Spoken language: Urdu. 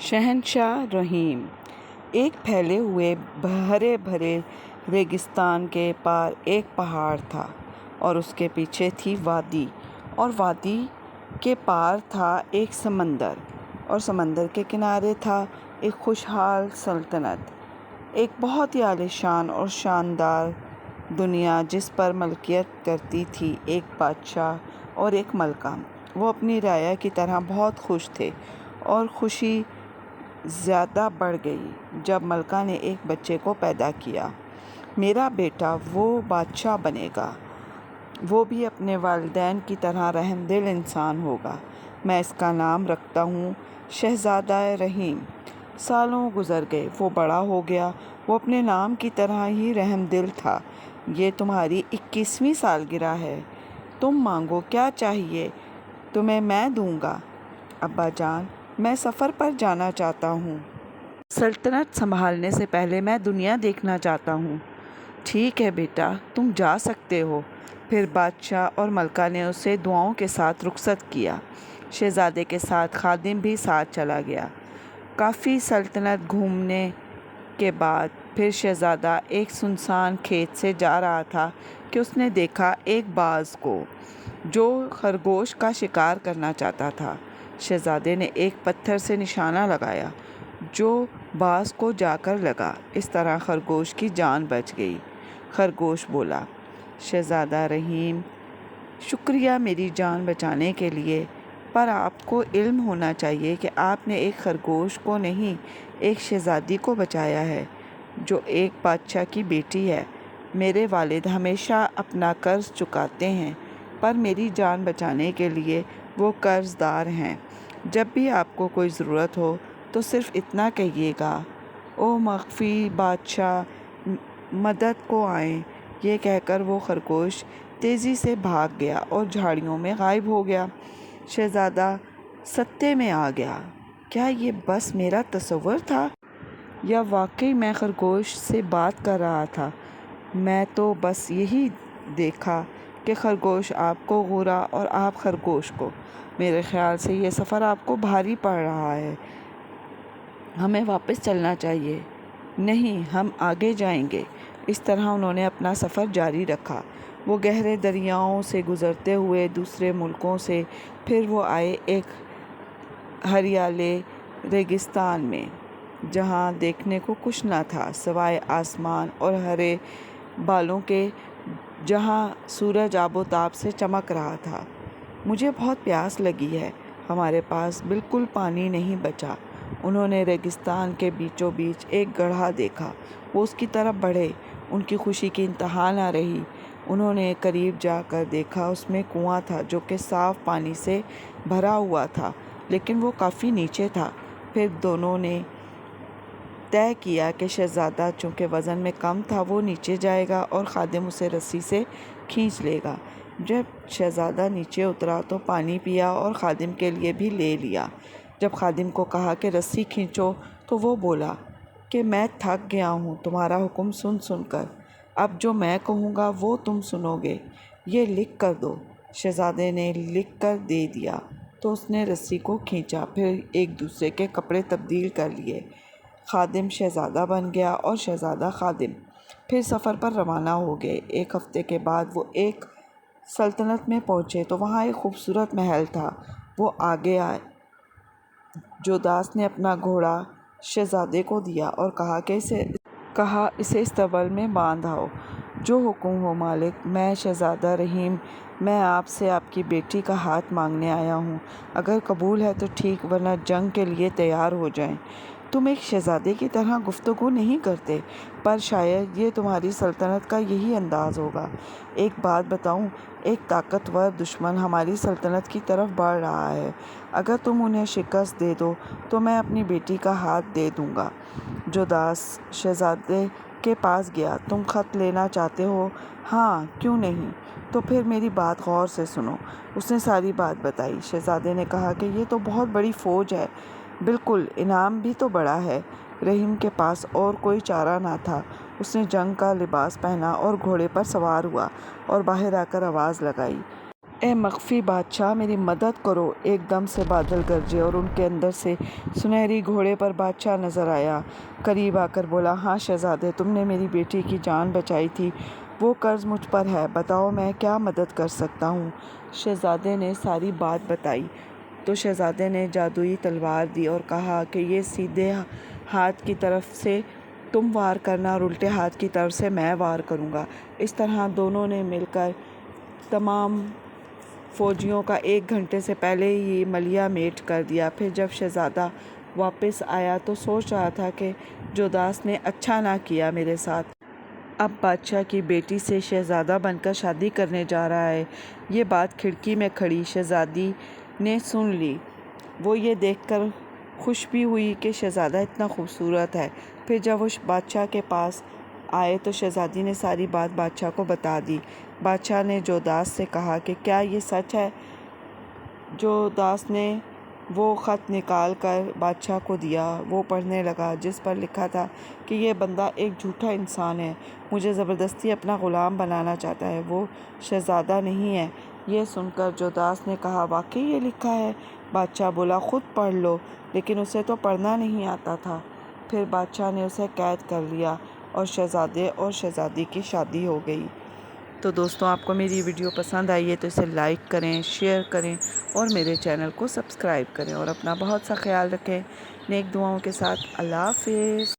شہنشاہ رحیم۔ ایک پھیلے ہوئے ہرے بھرے ریگستان کے پار ایک پہاڑ تھا اور اس کے پیچھے تھی وادی، اور وادی کے پار تھا ایک سمندر، اور سمندر کے کنارے تھا ایک خوشحال سلطنت، ایک بہت ہی عالیشان اور شاندار دنیا جس پر ملکیت کرتی تھی ایک بادشاہ اور ایک ملکہ۔ وہ اپنی رعایا کی طرح بہت خوش تھے، اور خوشی زیادہ بڑھ گئی جب ملکہ نے ایک بچے کو پیدا کیا۔ میرا بیٹا وہ بادشاہ بنے گا، وہ بھی اپنے والدین کی طرح رحم دل انسان ہوگا۔ میں اس کا نام رکھتا ہوں شہزادہ رحیم۔ سالوں گزر گئے، وہ بڑا ہو گیا، وہ اپنے نام کی طرح ہی رحم دل تھا۔ یہ تمہاری 21ویں سالگرہ ہے، تم مانگو کیا چاہیے، تمہیں میں دوں گا۔ ابا جان، میں سفر پر جانا چاہتا ہوں۔ سلطنت سنبھالنے سے پہلے میں دنیا دیکھنا چاہتا ہوں۔ ٹھیک ہے بیٹا، تم جا سکتے ہو۔ پھر بادشاہ اور ملکہ نے اسے دعاؤں کے ساتھ رخصت کیا۔ شہزادے کے ساتھ خادم بھی ساتھ چلا گیا۔ کافی سلطنت گھومنے کے بعد پھر شہزادہ ایک سنسان کھیت سے جا رہا تھا کہ اس نے دیکھا ایک باز کو جو خرگوش کا شکار کرنا چاہتا تھا۔ شہزادے نے ایک پتھر سے نشانہ لگایا جو باز کو جا کر لگا، اس طرح خرگوش کی جان بچ گئی۔ خرگوش بولا، شہزادہ رحیم، شکریہ میری جان بچانے کے لیے، پر آپ کو علم ہونا چاہیے کہ آپ نے ایک خرگوش کو نہیں، ایک شہزادی کو بچایا ہے جو ایک بادشاہ کی بیٹی ہے۔ میرے والد ہمیشہ اپنا قرض چکاتے ہیں، پر میری جان بچانے کے لیے وہ قرض دار ہیں۔ جب بھی آپ کو کوئی ضرورت ہو تو صرف اتنا کہیے گا، او مخفی بادشاہ مدد کو آئیں۔ یہ کہہ کر وہ خرگوش تیزی سے بھاگ گیا اور جھاڑیوں میں غائب ہو گیا۔ شہزادہ ستے میں آ گیا، کیا یہ بس میرا تصور تھا یا واقعی میں خرگوش سے بات کر رہا تھا؟ میں تو بس یہی دیکھا کہ خرگوش آپ کو گھورا اور آپ خرگوش کو۔ میرے خیال سے یہ سفر آپ کو بھاری پڑ رہا ہے، ہمیں واپس چلنا چاہیے۔ نہیں، ہم آگے جائیں گے۔ اس طرح انہوں نے اپنا سفر جاری رکھا۔ وہ گہرے دریاؤں سے گزرتے ہوئے دوسرے ملکوں سے، پھر وہ آئے ایک ہریالے ریگستان میں جہاں دیکھنے کو کچھ نہ تھا سوائے آسمان اور ہرے بالوں کے، جہاں سورج آب و تاب سے چمک رہا تھا۔ مجھے بہت پیاس لگی ہے، ہمارے پاس بالکل پانی نہیں بچا۔ انہوں نے ریگستان کے بیچوں بیچ ایک گڑھا دیکھا، وہ اس کی طرف بڑھے، ان کی خوشی کی انتہا نہ رہی۔ انہوں نے قریب جا کر دیکھا، اس میں کنواں تھا جو کہ صاف پانی سے بھرا ہوا تھا، لیکن وہ کافی نیچے تھا۔ پھر دونوں نے طے کیا کہ شہزادہ چونکہ وزن میں کم تھا وہ نیچے جائے گا اور خادم اسے رسی سے کھینچ لے گا۔ جب شہزادہ نیچے اترا تو پانی پیا اور خادم کے لیے بھی لے لیا۔ جب خادم کو کہا کہ رسی کھینچو تو وہ بولا کہ میں تھک گیا ہوں تمہارا حکم سن سن کر، اب جو میں کہوں گا وہ تم سنو گے، یہ لکھ کر دو۔ شہزادے نے لکھ کر دے دیا تو اس نے رسی کو کھینچا، پھر ایک دوسرے کے کپڑے تبدیل کر لیے۔ خادم شہزادہ بن گیا اور شہزادہ خادم۔ پھر سفر پر روانہ ہو گئے۔ ایک ہفتے کے بعد وہ ایک سلطنت میں پہنچے تو وہاں ایک خوبصورت محل تھا۔ وہ آگے آئے۔ جوداس نے اپنا گھوڑا شہزادے کو دیا اور کہا کہ اسے استبل میں باندھ آؤ۔ جو حکم ہو مالک۔ میں شہزادہ رحیم، میں آپ سے آپ کی بیٹی کا ہاتھ مانگنے آیا ہوں، اگر قبول ہے تو ٹھیک، ورنہ جنگ کے لیے تیار ہو جائیں۔ تم ایک شہزادے کی طرح گفتگو نہیں کرتے، پر شاید یہ تمہاری سلطنت کا یہی انداز ہوگا۔ ایک بات بتاؤں، ایک طاقتور دشمن ہماری سلطنت کی طرف بڑھ رہا ہے، اگر تم انہیں شکست دے دو تو میں اپنی بیٹی کا ہاتھ دے دوں گا۔ جوداس شہزادے کے پاس گیا، تم خط لینا چاہتے ہو؟ ہاں، کیوں نہیں؟ تو پھر میری بات غور سے سنو۔ اس نے ساری بات بتائی۔ شہزادے نے کہا کہ یہ تو بہت بڑی فوج ہے۔ بالکل، انعام بھی تو بڑا ہے۔ رحیم کے پاس اور کوئی چارہ نہ تھا۔ اس نے جنگ کا لباس پہنا اور گھوڑے پر سوار ہوا اور باہر آ کر آواز لگائی، اے مخفی بادشاہ میری مدد کرو۔ ایک دم سے بادل گرجے اور ان کے اندر سے سنہری گھوڑے پر بادشاہ نظر آیا۔ قریب آ کر بولا، ہاں شہزادے، تم نے میری بیٹی کی جان بچائی تھی، وہ قرض مجھ پر ہے، بتاؤ میں کیا مدد کر سکتا ہوں۔ شہزادے نے ساری بات بتائی تو شہزادے نے جادوئی تلوار دی اور کہا کہ یہ سیدھے ہاتھ کی طرف سے تم وار کرنا اور الٹے ہاتھ کی طرف سے میں وار کروں گا۔ اس طرح دونوں نے مل کر تمام فوجیوں کا 1 گھنٹے سے پہلے ہی ملیہ میٹ کر دیا۔ پھر جب شہزادہ واپس آیا تو سوچ رہا تھا کہ جوداس نے اچھا نہ کیا میرے ساتھ۔ اب بادشاہ کی بیٹی سے شہزادہ بن کر شادی کرنے جا رہا ہے۔ یہ بات کھڑکی میں کھڑی شہزادی نے سن لی۔ وہ یہ دیکھ کر خوش بھی ہوئی کہ شہزادہ اتنا خوبصورت ہے۔ پھر جب وہ بادشاہ کے پاس آئے تو شہزادی نے ساری بات بادشاہ کو بتا دی۔ بادشاہ نے جوداس سے کہا کہ کیا یہ سچ ہے؟ جوداس نے وہ خط نکال کر بادشاہ کو دیا۔ وہ پڑھنے لگا، جس پر لکھا تھا کہ یہ بندہ ایک جھوٹا انسان ہے، مجھے زبردستی اپنا غلام بنانا چاہتا ہے، وہ شہزادہ نہیں ہے۔ یہ سن کر جوداس نے کہا، واقعی یہ لکھا ہے؟ بادشاہ بولا، خود پڑھ لو، لیکن اسے تو پڑھنا نہیں آتا تھا۔ پھر بادشاہ نے اسے قید کر لیا اور شہزادے اور شہزادی کی شادی ہو گئی۔ تو دوستوں، آپ کو میری ویڈیو پسند آئی ہے تو اسے لائک کریں، شیئر کریں اور میرے چینل کو سبسکرائب کریں اور اپنا بہت سا خیال رکھیں۔ نیک دعاؤں کے ساتھ اللہ حافظ۔